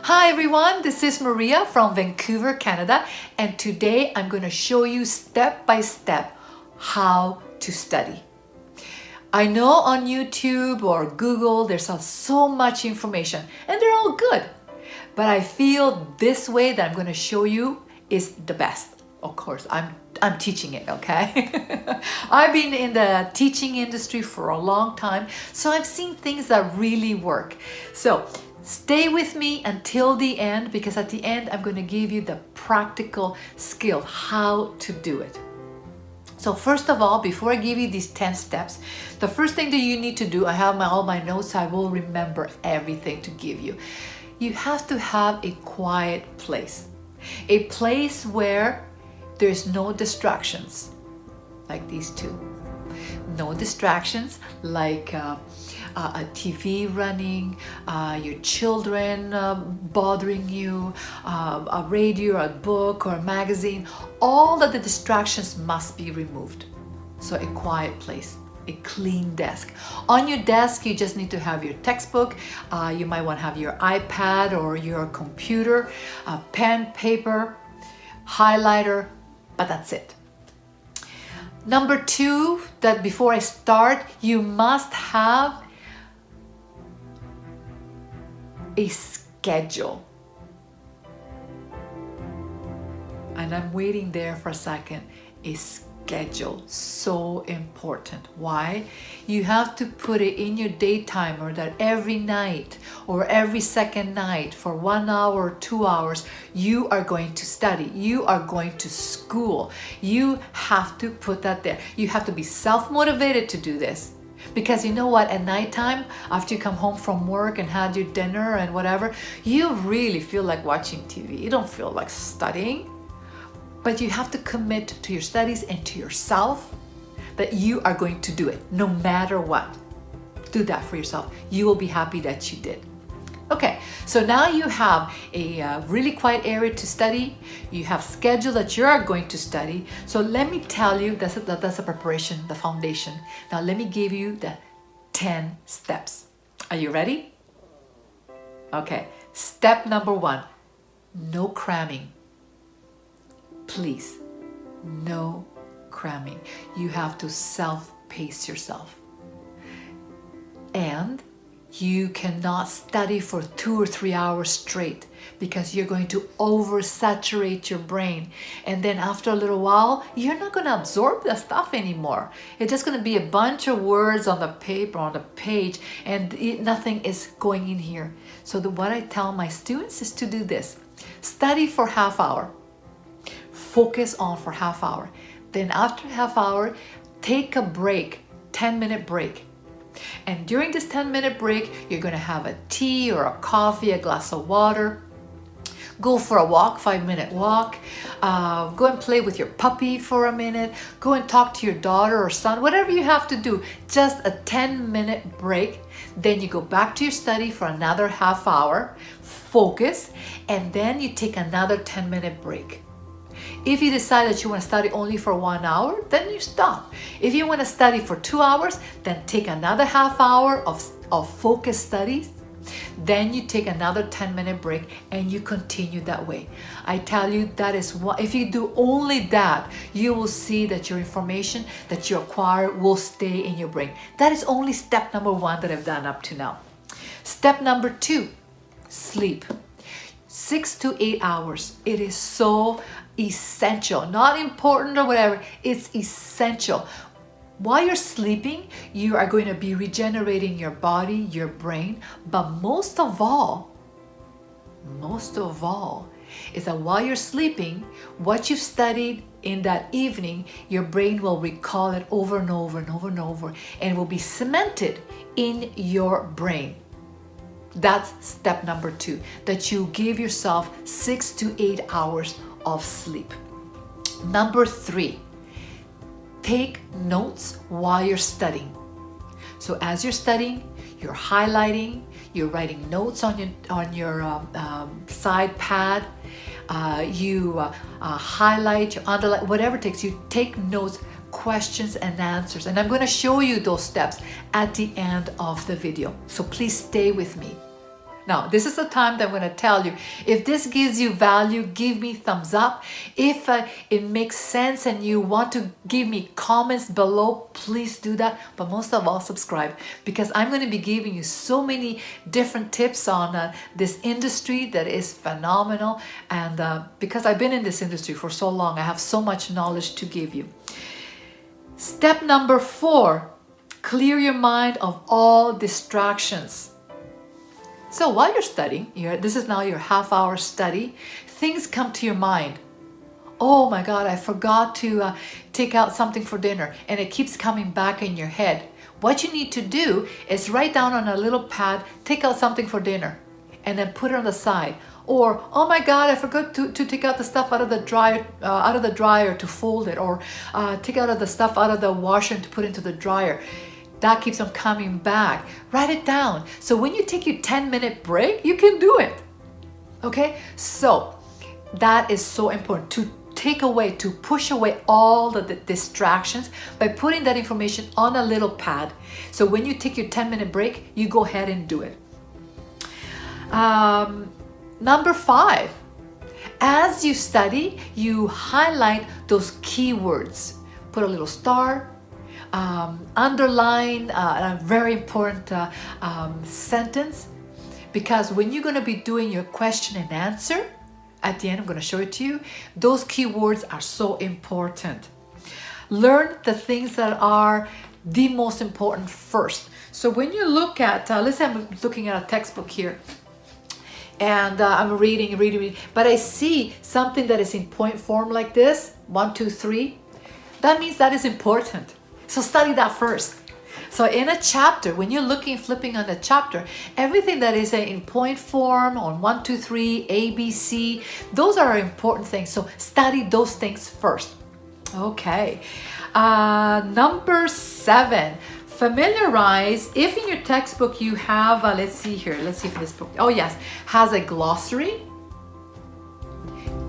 Hi everyone, this is Maria from Vancouver, Canada, and today I'm going to show you step by step how to study. I know on YouTube or Google there's so much information and they're all good, but I feel this way that I'm going to show you is the best. Of course, I'm teaching it, okay? I've been in the teaching industry for a long time, so I've seen things that really work. So stay with me until the end, because at the end I'm going to give you the practical skill how to do it. So first of all, before I give you these 10 steps, the first thing that you need to do, I have all my notes, I will remember everything to give you. You have to have a quiet place. A place where there's no distractions, like these two. No distractions like a TV running, your children bothering you, a radio, a book, or a magazine. All of the distractions must be removed. So a quiet place, a clean desk. On your desk, you just need to have your textbook. You might want to have your iPad or your computer, a pen, paper, highlighter, but that's it. Number two, that before I start, you must have a schedule. And I'm waiting there for a second. A schedule, so important. Why? You have to put it in your day timer that every night or every second night for 1 hour or 2 hours, you are going to study. You are going to school. You have to put that there. You have to be self-motivated to do this. Because you know what, at nighttime, after you come home from work and had your dinner and whatever, you really feel like watching TV. You don't feel like studying. But you have to commit to your studies and to yourself that you are going to do it no matter what. Do that for yourself. You will be happy that you did. Okay, so now you have a really quiet area to study. You have schedule that you are going to study. So let me tell you, that's a preparation, the foundation. Now let me give you the 10 steps. Are you ready? Okay, step number 1, no cramming. Please, no cramming. You have to self-pace yourself. And you cannot study for 2 or 3 hours straight, because you're going to oversaturate your brain. And then after a little while, you're not going to absorb the stuff anymore. It's just going to be a bunch of words on the paper, on the page, and nothing is going in here. So what I tell my students is to do this. Study for half hour. Focus on for half hour. Then after half hour, take a break, 10-minute break. And during this 10-minute break, you're going to have a tea or a coffee, a glass of water. Go for a walk, 5-minute walk. Go and play with your puppy for a minute. Go and talk to your daughter or son, whatever you have to do. Just a 10-minute break. Then you go back to your study for another half hour. Focus. And then you take another 10-minute break. If you decide that you want to study only for 1 hour, then you stop. If you want to study for 2 hours, then take another half hour of focused studies. Then you take another 10-minute break and you continue that way. I tell you, that is what, if you do only that, you will see that your information that you acquire will stay in your brain. That is only step number 1 that I've done up to now. Step number 2, sleep. 6 to 8 hours. It is so essential, not important or whatever, it's essential. While you're sleeping, you are going to be regenerating your body, your brain, but most of all, is that while you're sleeping, what you've studied in that evening, your brain will recall it over and over and over and over, and it will be cemented in your brain. That's step number 2, that you give yourself 6 to 8 hours of sleep. Number 3, take notes while you're studying. So as you're studying, you're highlighting, you're writing notes on your side pad, you highlight, you underline, whatever it takes, you take notes, questions and answers. And I'm going to show you those steps at the end of the video. So please stay with me. Now, this is the time that I'm going to tell you, if this gives you value, give me thumbs up. If it makes sense and you want to give me comments below, please do that. But most of all, subscribe, because I'm going to be giving you so many different tips on this industry that is phenomenal. And because I've been in this industry for so long, I have so much knowledge to give you. Step number 4, clear your mind of all distractions. So while you're studying, this is now your half-hour study, things come to your mind. Oh my God, I forgot to take out something for dinner, and it keeps coming back in your head. What you need to do is write down on a little pad, take out something for dinner, and then put it on the side. Or, oh my God, I forgot to take out the stuff out of the dryer to fold it, or take out of the stuff out of the washer to put into the dryer. That keeps them coming back. Write it down. So when you take your 10-minute break, you can do it. Okay? So that is so important, to push away all the distractions by putting that information on a little pad. So when you take your 10-minute break, you go ahead and do it. Number 5, as you study, you highlight those keywords. Put a little star, underline a very important sentence, because when you're going to be doing your question and answer, at the end I'm going to show it to you, those keywords are so important. Learn the things that are the most important first. So when you look at, let's say I'm looking at a textbook here, and I'm reading, but I see something that is in point form like this, 1, 2, 3, that means that is important. So study that first. So in a chapter, when you're flipping on the chapter, everything that is in point form, on 1, 2, 3, A, B, C, those are important things. So study those things first. Okay. Number 7, familiarize. If in your textbook you have, let's see if this book, oh yes, has a glossary.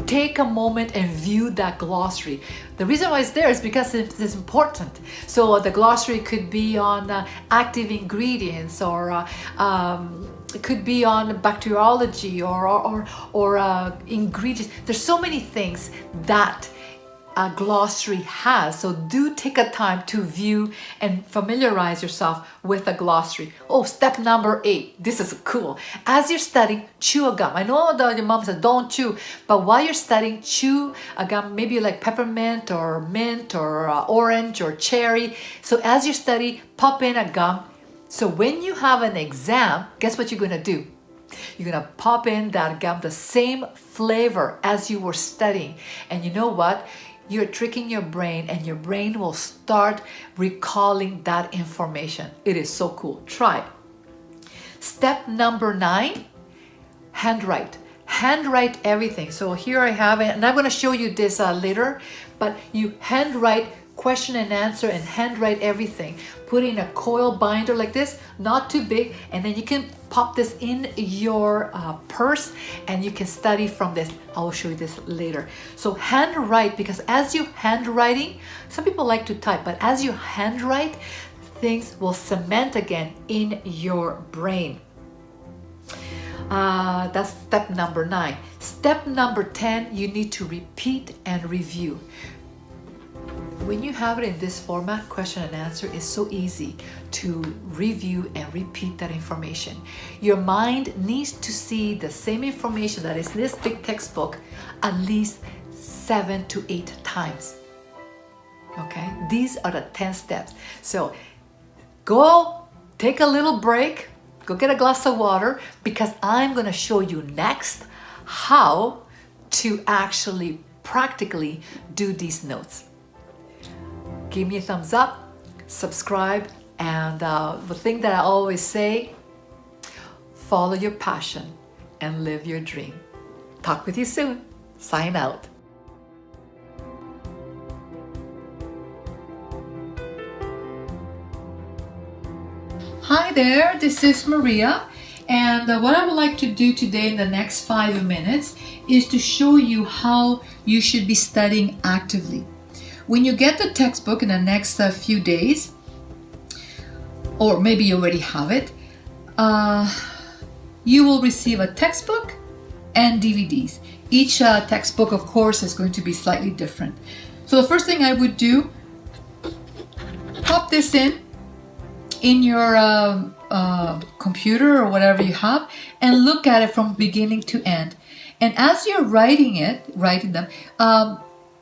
Take a moment and view that glossary. The reason why it's there is because it's important. So the glossary could be on active ingredients, or it could be on bacteriology, or ingredients. There's so many things that a glossary has. So do take a time to view and familiarize yourself with a glossary. Oh, step number 8. This is cool. As you're studying, chew a gum. I know that your mom said don't chew, but while you're studying, chew a gum, maybe like peppermint or mint or orange or cherry. So as you study, pop in a gum. So when you have an exam, guess what you're gonna do? You're gonna pop in that gum, the same flavor as you were studying. And you know what? You're tricking your brain, and your brain will start recalling that information. It is so cool. Try it. Step number 9, handwrite. Handwrite everything. So here I have it, and I'm going to show you this later, but you handwrite question and answer and handwrite everything. Put in a coil binder like this, not too big, and then you can pop this in your purse and you can study from this. I will show you this later. So handwrite, because as you handwriting, some people like to type, but as you handwrite, things will cement again in your brain. That's step number 9. Step number 10, you need to repeat and review. When you have it in this format, question and answer, is so easy to review and repeat that information. Your mind needs to see the same information that is in this big textbook at least 7 to 8 times. Okay, these are the 10 steps. So go take a little break, go get a glass of water, because I'm going to show you next how to actually practically do these notes. Give me a thumbs up, subscribe, and the thing that I always say, follow your passion and live your dream. Talk with you soon. Sign out. Hi there, this is Maria, and what I would like to do today in the next 5 minutes is to show you how you should be studying actively. When you get the textbook in the next few days, or maybe you already have it, you will receive a textbook and DVDs. Each textbook, of course, is going to be slightly different. So the first thing I would do, pop this in your computer or whatever you have, and look at it from beginning to end. And as you're writing them,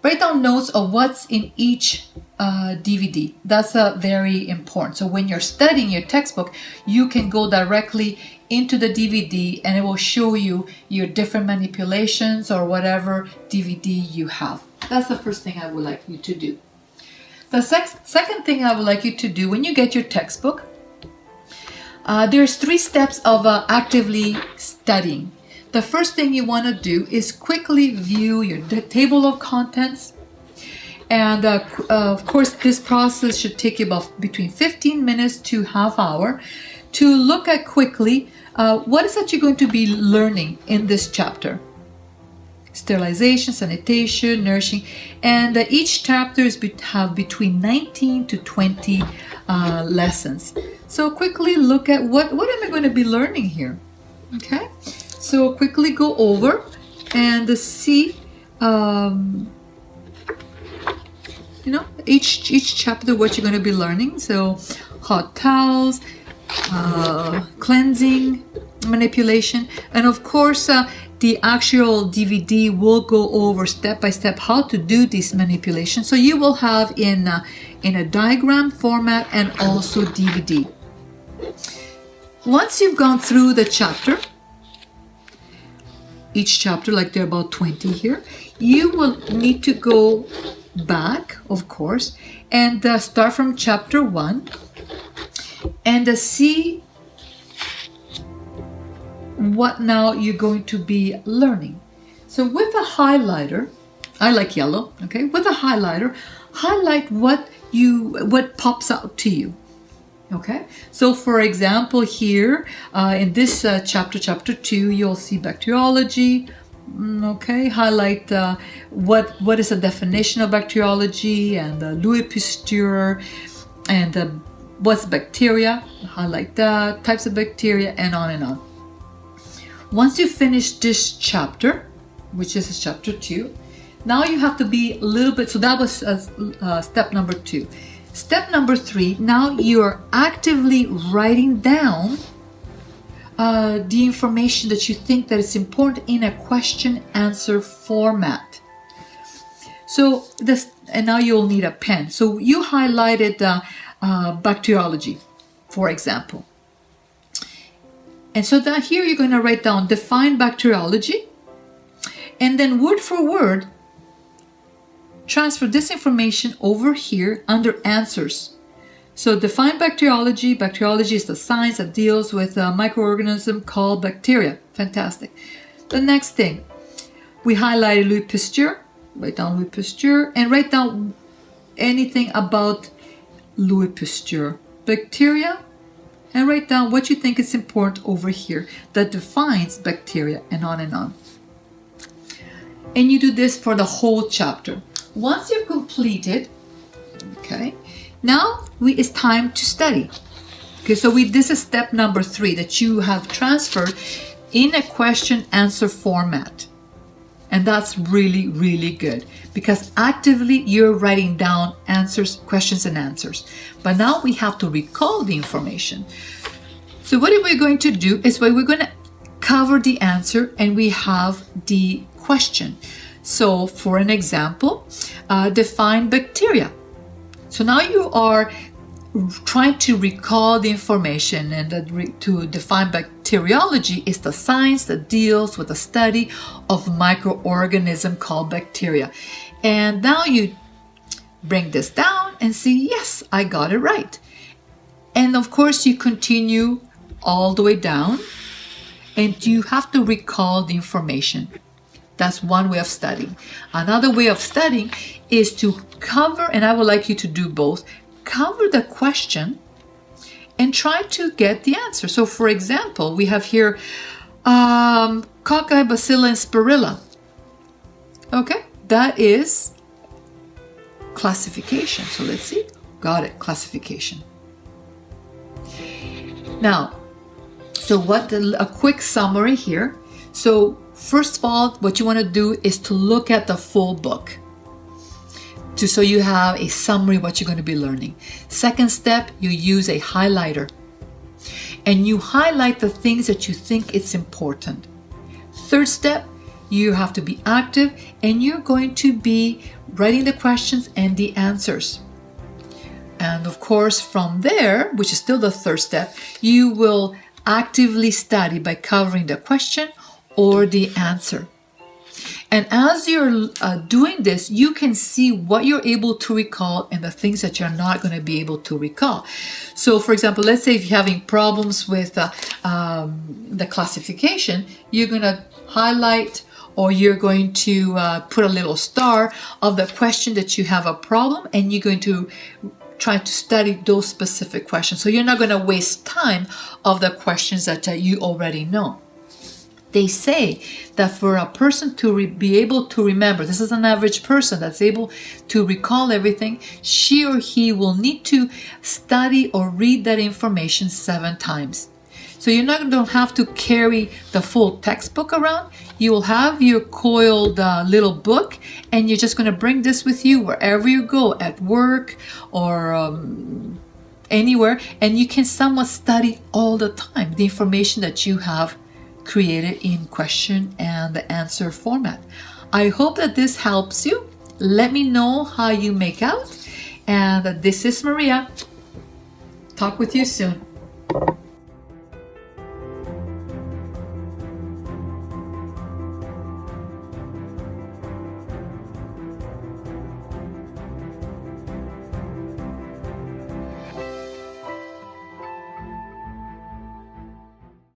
write down notes of what's in each DVD. That's very important. So when you're studying your textbook, you can go directly into the DVD and it will show you your different manipulations or whatever DVD you have. That's the first thing I would like you to do. The second thing I would like you to do when you get your textbook, there's 3 steps of actively studying. The first thing you want to do is quickly view your table of contents. And of course, this process should take you about between 15 minutes to half hour to look at quickly what is that you're going to be learning in this chapter. Sterilization, sanitation, nourishing, and each chapter is have between 19 to 20 lessons. So quickly look at what am I going to be learning here? Okay, so quickly go over and see, each chapter what you're going to be learning. So hot towels, cleansing, manipulation, and of course the actual DVD will go over step by step how to do this manipulation. So you will have in a diagram format and also DVD. Once you've gone through the chapter, each chapter, like there are about 20 here, you will need to go back, of course, and start from chapter 1 and see what now you're going to be learning. So with a highlighter, I like yellow, okay? With a highlighter, highlight what pops out to you. Okay, so for example here in this chapter 2, you'll see bacteriology. Okay, highlight what is the definition of bacteriology and Louis Pasteur and what's bacteria. Highlight that, types of bacteria, and on and on. Once you finish this chapter, which is chapter 2, now you have to be a little bit. So that was step number 2. Step number 3, now you're actively writing down the information that you think that is important in a question-answer format. So this, and now you'll need a pen. So you highlighted bacteriology, for example. And so that here you're going to write down define bacteriology, and then word for word, transfer this information over here under answers. So define bacteriology. Bacteriology is the science that deals with a microorganism called bacteria. Fantastic. The next thing, we highlighted Louis Pasteur. Write down Louis Pasteur and write down anything about Louis Pasteur. Bacteria, and write down what you think is important over here that defines bacteria, and on and on. And you do this for the whole chapter. Once you've completed, okay, now it's time to study. Okay, so this is step number 3 that you have transferred in a question-answer format. And that's really, really good because actively you're writing down answers, questions and answers. But now we have to recall the information. So what we're going to do is we're going to cover the answer and we have the question. So for an example, define bacteria. So now you are trying to recall the information, and to define bacteriology is the science that deals with the study of microorganism called bacteria. And now you bring this down and see, yes, I got it right. And of course you continue all the way down and you have to recall the information. That's one way of studying. Another way of studying is to cover, and I would like you to do both, cover the question and try to get the answer. So for example, we have here cocci, bacilli, and spirilla. Okay, that is classification. So let's see. Got it, classification. Now, So a quick summary here. So first of all, what you want to do is to look at the full book, so you have a summary of what you're going to be learning. Second step, you use a highlighter and you highlight the things that you think it's important. Third step, you have to be active and you're going to be writing the questions and the answers. And of course, from there, which is still the third step, you will actively study by covering the question or the answer. And as you're doing this, you can see what you're able to recall and the things that you're not going to be able to recall. So for example, let's say if you're having problems with the classification, you're going to highlight or you're going to put a little star of the question that you have a problem, and you're going to try to study those specific questions. So you're not going to waste time of the questions that you already know. They say that for a person to be able to remember, this is an average person that's able to recall everything, she or he will need to study or read that information 7 times. So you're not going to have to carry the full textbook around. You will have your coiled little book, and you're just going to bring this with you wherever you go, at work or anywhere, and you can somewhat study all the time the information that you have created in question and the answer format. I hope that this helps you. Let me know how you make out. And this is Maria. Talk with you soon.